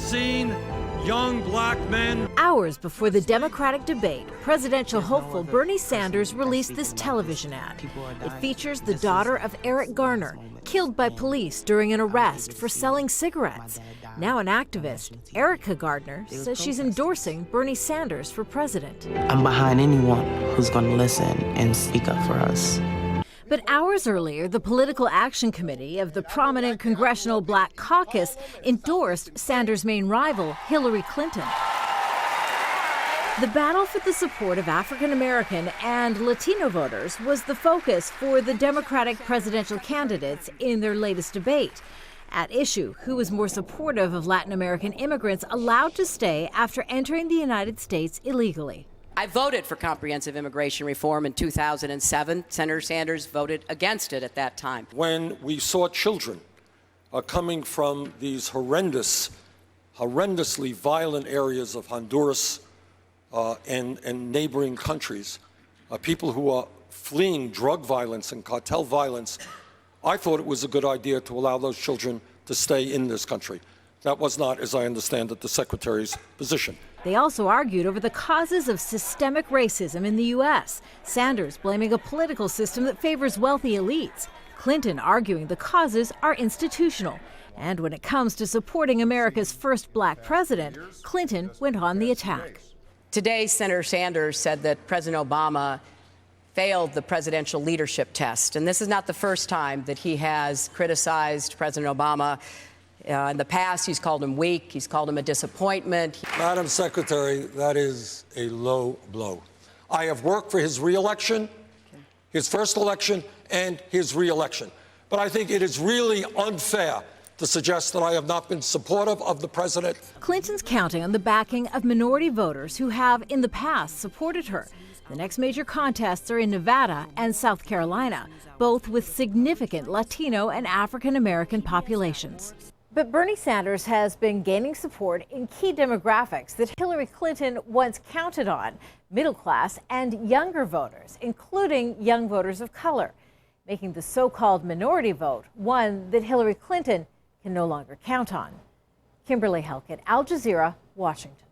seen young black men. Hours before the Democratic debate, presidential hopeful Bernie Sanders released this television ad. It features the daughter of Eric Garner, killed by police during an arrest for selling cigarettes. Now an activist, Erica Gardner, says she's endorsing Bernie Sanders for president. I'm behind anyone who's going to listen and speak up for us. But hours earlier, the Political Action Committee of the prominent Congressional Black Caucus endorsed Sanders' main rival, Hillary Clinton. The battle for the support of African American and Latino voters was the focus for the Democratic presidential candidates in their latest debate. At issue, who was more supportive of Latin American immigrants allowed to stay after entering the United States illegally. I voted for comprehensive immigration reform in 2007. Senator Sanders voted against it at that time. When we saw children coming from these horrendously violent areas of Honduras and neighboring countries, people who are fleeing drug violence and cartel violence, I thought it was a good idea to allow those children to stay in this country. That was not, as I understand it, the Secretary's position. They also argued over the causes of systemic racism in the U.S., Sanders blaming a political system that favors wealthy elites, Clinton arguing the causes are institutional. And when it comes to supporting America's first black president, Clinton went on the attack. Today, Senator Sanders said that President Obama failed the presidential leadership test. And this is not the first time that he has criticized President Obama. In the past, he's called him weak. He's called him a disappointment. Madam Secretary, that is a low blow. I have worked for his reelection, his first election, and his reelection. But I think it is really unfair to suggest that I have not been supportive of the president. Clinton's counting on the backing of minority voters who have, in the past, supported her. The next major contests are in Nevada and South Carolina, both with significant Latino and African American populations. But Bernie Sanders has been gaining support in key demographics that Hillary Clinton once counted on, middle class and younger voters, including young voters of color, making the so-called minority vote one that Hillary Clinton can no longer count on. Kimberly Helkett, Al Jazeera, Washington.